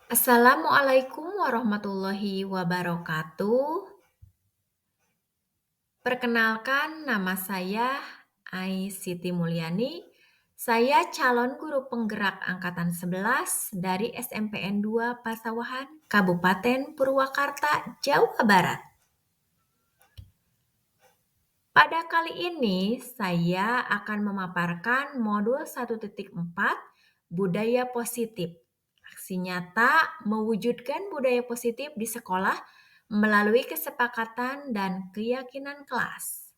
Assalamualaikum warahmatullahi wabarakatuh. Perkenalkan, nama saya Siti Mulyani. Saya calon guru penggerak angkatan 11 dari SMPN 2 Pasawahan, Kabupaten Purwakarta, Jawa Barat. Pada kali ini, saya akan memaparkan modul 1.4 Budaya Positif. Aksi nyata mewujudkan budaya positif di sekolah melalui kesepakatan dan keyakinan kelas.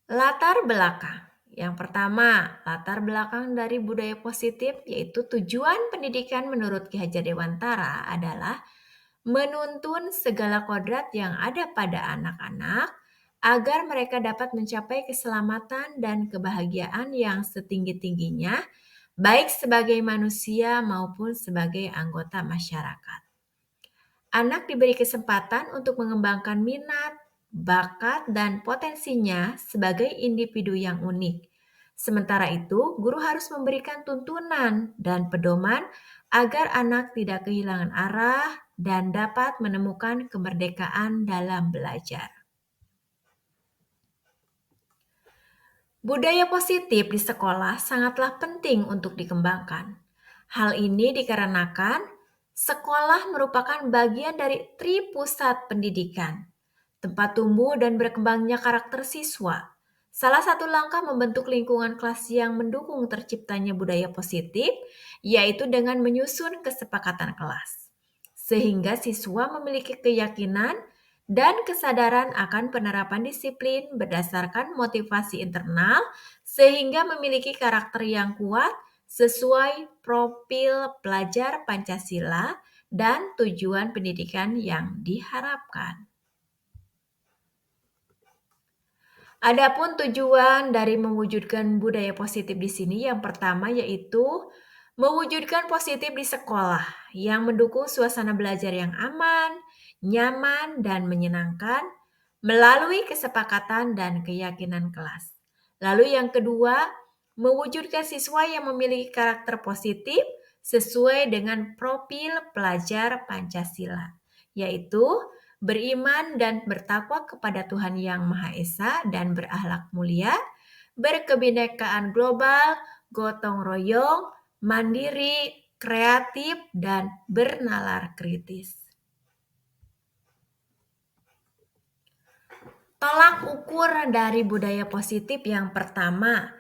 Latar belakang. Yang pertama, latar belakang dari budaya positif yaitu tujuan pendidikan menurut Ki Hajar Dewantara adalah menuntun segala kodrat yang ada pada anak-anak agar mereka dapat mencapai keselamatan dan kebahagiaan yang setinggi-tingginya, baik sebagai manusia maupun sebagai anggota masyarakat. Anak diberi kesempatan untuk mengembangkan minat, bakat, dan potensinya sebagai individu yang unik. Sementara itu, guru harus memberikan tuntunan dan pedoman agar anak tidak kehilangan arah dan dapat menemukan kemerdekaan dalam belajar. Budaya positif di sekolah sangatlah penting untuk dikembangkan. Hal ini dikarenakan sekolah merupakan bagian dari tripusat pendidikan, tempat tumbuh dan berkembangnya karakter siswa. Salah satu langkah membentuk lingkungan kelas yang mendukung terciptanya budaya positif, yaitu dengan menyusun kesepakatan kelas. Sehingga siswa memiliki keyakinan dan kesadaran akan penerapan disiplin berdasarkan motivasi internal, sehingga memiliki karakter yang kuat sesuai profil pelajar Pancasila dan tujuan pendidikan yang diharapkan. Adapun tujuan dari mewujudkan budaya positif di sini yang pertama yaitu mewujudkan positif di sekolah yang mendukung suasana belajar yang aman, nyaman, dan menyenangkan melalui kesepakatan dan keyakinan kelas. Lalu yang kedua, mewujudkan siswa yang memiliki karakter positif sesuai dengan profil pelajar Pancasila, yaitu beriman dan bertakwa kepada Tuhan Yang Maha Esa dan berakhlak mulia, berkebinekaan global, gotong royong, mandiri, kreatif, dan bernalar kritis. Tolak ukur dari budaya positif yang pertama,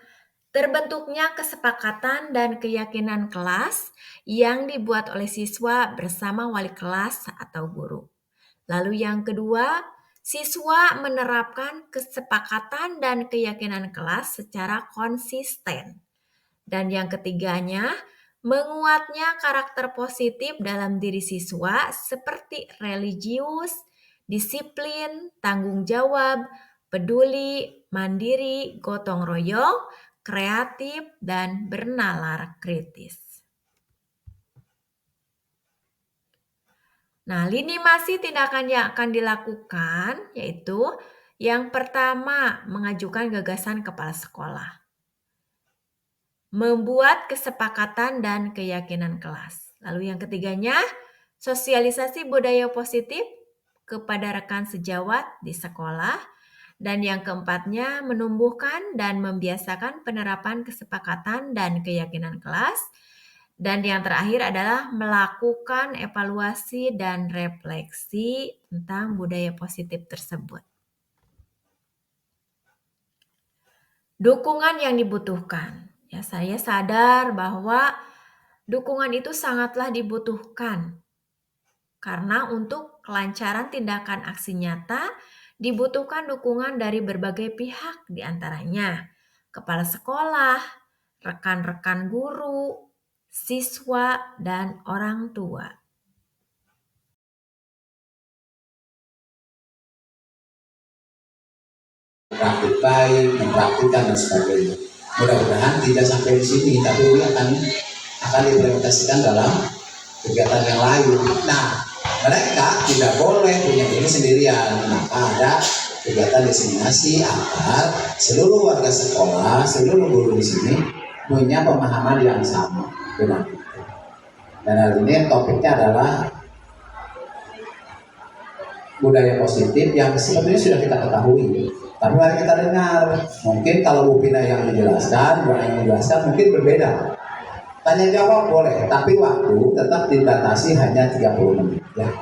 terbentuknya kesepakatan dan keyakinan kelas yang dibuat oleh siswa bersama wali kelas atau guru. Lalu yang kedua, siswa menerapkan kesepakatan dan keyakinan kelas secara konsisten. Dan yang ketiganya, menguatnya karakter positif dalam diri siswa seperti religius, disiplin, tanggung jawab, peduli, mandiri, gotong royong, kreatif, dan bernalar kritis. Nah, lini masa tindakan yang akan dilakukan yaitu yang pertama, mengajukan gagasan kepala sekolah. Membuat kesepakatan dan keyakinan kelas. Lalu yang ketiganya, sosialisasi budaya positif kepada rekan sejawat di sekolah. Dan yang keempatnya, menumbuhkan dan membiasakan penerapan kesepakatan dan keyakinan kelas. Dan yang terakhir adalah melakukan evaluasi dan refleksi tentang budaya positif tersebut. Dukungan yang dibutuhkan. Ya, saya sadar bahwa dukungan itu sangatlah dibutuhkan. Karena untuk kelancaran tindakan aksi nyata dibutuhkan dukungan dari berbagai pihak, diantaranya kepala sekolah, rekan-rekan guru, siswa, dan orang tua. Praktik baik, mempraktikkan dan sebagainya. Mudah-mudahan tidak sampai di sini, tapi ini akan diimplementasikan dalam kegiatan yang lain. Nah, mereka tidak boleh punya ini sendirian, maka ada kegiatan diseminasi agar seluruh warga sekolah, seluruh guru di sini punya pemahaman yang sama dengan itu. Dan hal ini topiknya adalah budaya positif yang sebetulnya sudah kita ketahui, tapi mari kita dengar. Mungkin kalau Bu Pina yang menjelaskan, Bu yang menjelaskan mungkin berbeda. Tanya jawab boleh, tapi waktu tetap dibatasi hanya 30 menit. Ya,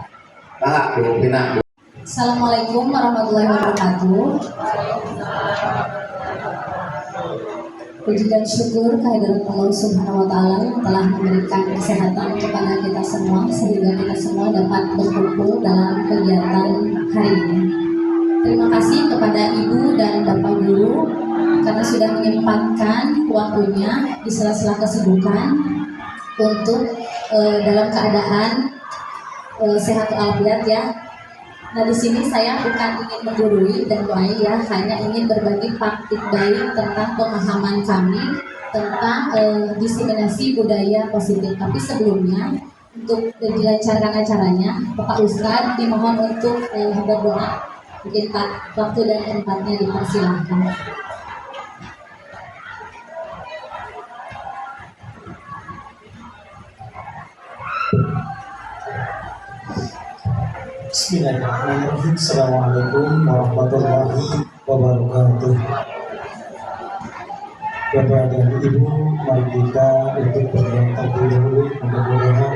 nah, Bu Pina. Assalamualaikum warahmatullahi wabarakatuh. Puji dan syukur kehadirat Allah Subhanahu wa Ta'ala yang telah memberikan kesehatan kepada kita semua sehingga kita semua dapat berkumpul dalam kegiatan hari ini. Terima kasih kepada Ibu dan Bapak Guru karena sudah menyempatkan waktunya di sela-sela kesibukan untuk dalam keadaan sehat walafiat ya. Nah, di sini saya bukan ingin menggurui dan doai ya, hanya ingin berbagi praktik baik tentang pemahaman kami tentang diseminasi budaya positif. Tapi sebelumnya untuk dilancarkan acaranya, Bapak Ustadz dimohon untuk berdoa. Mungkin waktu dan tempatnya dipersilakan. Bismillahirrahmanirrahim. Assalamualaikum warahmatullahi wabarakatuh. Bapak dan Ibu, mari kita untuk berdoa terlebih dahulu. Mudah-mudahan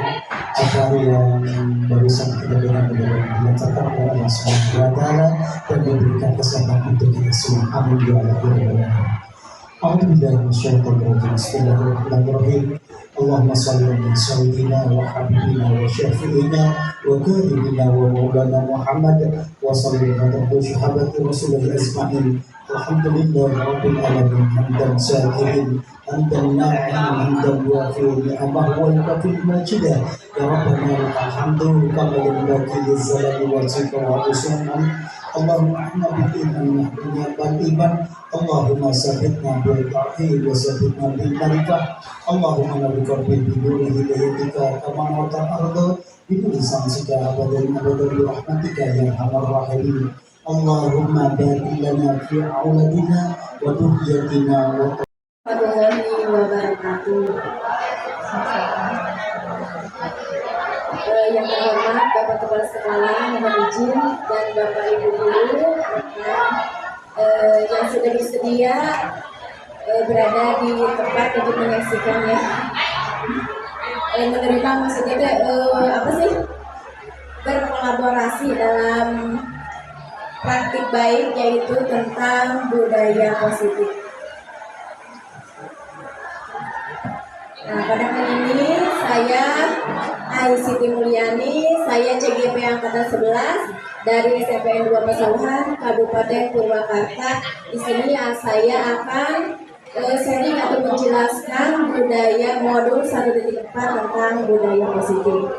apa yang barusan kita dengar benar-benar dilancarkan oleh Allah Subhanahu wa Ta'ala dan diberikan kesehatan untuk kita semua. Amin ya rabbal alamin. A'udzubillahi minasyaitonir rajim. Bismillahirrahmanirrahim. Allahumma shalli ala sayyidina wa habibina wa syafi'ina wa karibina wa maulana Muhammad wa salli ala sahabati Rasulullah ajma'in. Alhamdulillahi rabbil alamin. Hamdan syakirin, hamdan na'imin, hamdan wafi'in ni'amah wa yukafi majidah. Ya Rabbana lakal hamdu kama yanbaghi lizzalali wajhika wa husni. Allahumma ahna bil iman dunya wal iman. Allahumma sabitna bil tauhid wa sabitna bil marifah. Allahumma nabika bil nuri hidayatika kama nawtar arda biduri samsika abadan abadan bi rahmatika ya arhamar rahimin. Allahumma barik lana fi auladina wa dhurriyyatina wa Warahmatullahi wabarakatuh. Yang terhormat Bapak Kepala Sekolah, mohon izin, dan Bapak Ibu Guru yang sudah bersedia berada di tempat untuk menyaksikannya, menerima maksudnya apa sih, berkolaborasi dalam praktik baik yaitu tentang budaya positif. Nah, pada kali ini saya Ai Siti Mulyani, saya CGP Angkatan 11 dari SMPN 2 Pesawahan, Kabupaten Purwakarta. Di sini saya akan sharing atau menjelaskan budaya modul 1.4 tentang budaya positif.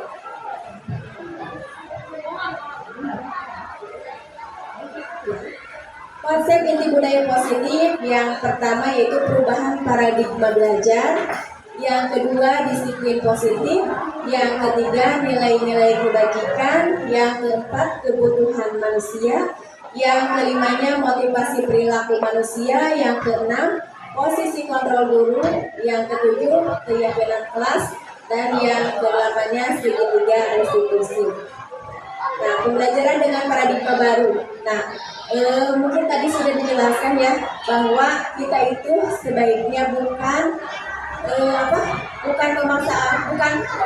Konsep inti budaya positif yang pertama yaitu perubahan paradigma belajar, yang kedua disiplin positif, yang ketiga nilai-nilai kebajikan, yang keempat kebutuhan manusia, yang kelimanya motivasi perilaku manusia, yang keenam posisi kontrol guru, yang ketujuh keyakinan kelas, dan yang kedelapannya segitiga restitusi. Nah, pembelajaran dengan paradigma baru. Nah, mungkin tadi sudah dijelaskan ya bahwa kita itu sebaiknya bukan bukan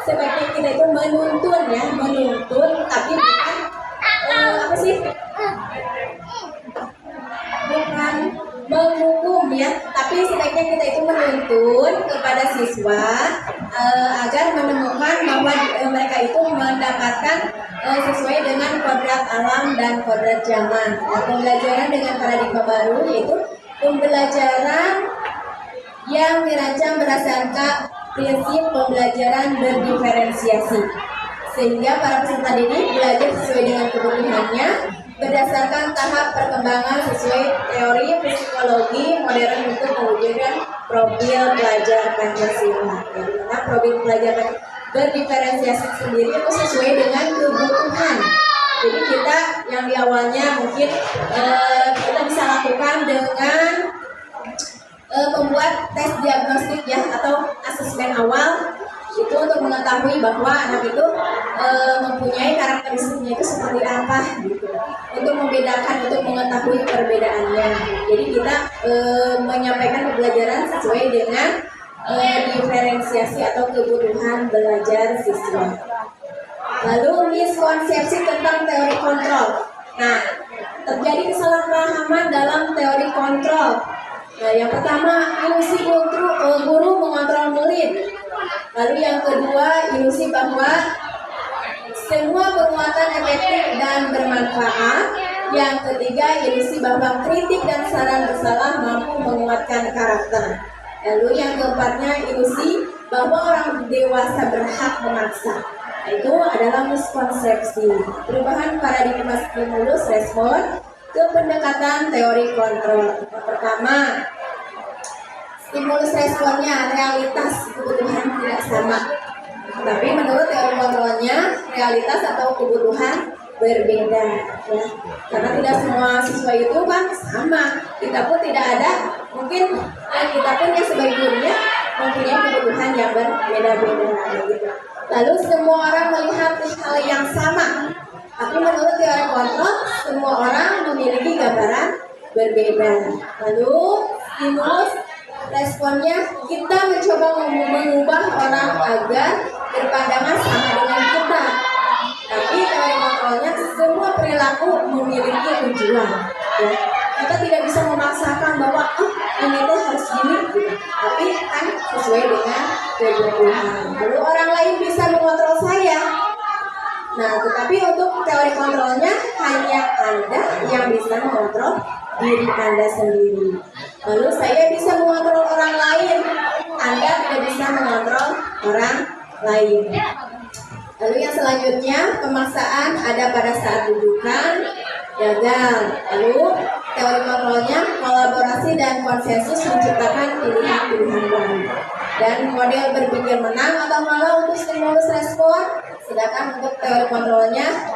sebaiknya kita itu menuntun, tapi bukan menghukum ya, tapi sebaiknya kita itu menuntun kepada siswa agar menemukan bahwa mereka itu mendapatkan sesuai dengan kodrat alam dan kodrat zaman. Nah, pembelajaran dengan paradigma baru yaitu pembelajaran yang dirancang berdasarkan prinsip pembelajaran berdiferensiasi, sehingga para peserta didik belajar sesuai dengan kebutuhannya berdasarkan tahap perkembangan sesuai teori psikologi modern untuk mewujudkan profil pelajar Pancasila. Karena profil pelajar berdiferensiasi sendiri itu sesuai dengan kebutuhan. Jadi kita yang di awalnya mungkin kita bisa lakukan dengan membuat tes diagnostik ya atau asesmen awal itu untuk mengetahui bahwa anak itu mempunyai karakteristiknya itu seperti apa gitu. Untuk membedakan, untuk mengetahui perbedaannya. Jadi kita menyampaikan pembelajaran sesuai dengan diferensiasi atau kebutuhan belajar siswa. Lalu miskonsepsi tentang teori kontrol. Nah, terjadi kesalahpahaman dalam teori kontrol. Nah, yang pertama, ilusi guru mengontrol murid. Lalu yang kedua, ilusi bahwa semua penguatan efektif dan bermanfaat. Yang ketiga, ilusi bahwa kritik dan saran bersalah mampu menguatkan karakter. Lalu yang keempatnya, ilusi bahwa orang dewasa berhak memaksa. Itu adalah miskonsepsi. Perubahan paradigma stimulus respon ke pendekatan teori kontrol. Yang pertama, stimulus responnya realitas kebutuhan tidak sama. Tapi menurut teori kontrolnya realitas atau kebutuhan berbeda ya. Karena tidak semua siswa itu kan sama. Kita pun tidak ada, mungkin kita pun ya sebagai gurunya mempunyai kebutuhan yang berbeda-beda gitu. Lalu semua orang melihat hal yang sama. Tapi menurut teori kontrol semua orang memiliki gambaran berbeda. Lalu stimulus responnya kita mencoba mengubah orang agar berpandangan sama dengan kita. Tapi teori kontrolnya semua perilaku memiliki tujuan. Ya. Kita tidak bisa memaksakan bahwa ini tuh harus gini, gitu. Tapi kan sesuai dengan kebutuhan. Lalu orang lain bisa mengontrol saya. Nah, tetapi untuk teori kontrolnya hanya Anda yang bisa mengontrol diri Anda sendiri. Lalu saya bisa mengontrol orang lain, Anda tidak bisa mengontrol orang lain. Lalu yang selanjutnya, pemaksaan ada pada saat rujukan gagal. Lalu teori kontrolnya kolaborasi dan konsensus menciptakan pilihan-pilihan baru. Dan model berpikir menang atau kalah untuk stimulus respon. Sedangkan untuk teori kontrolnya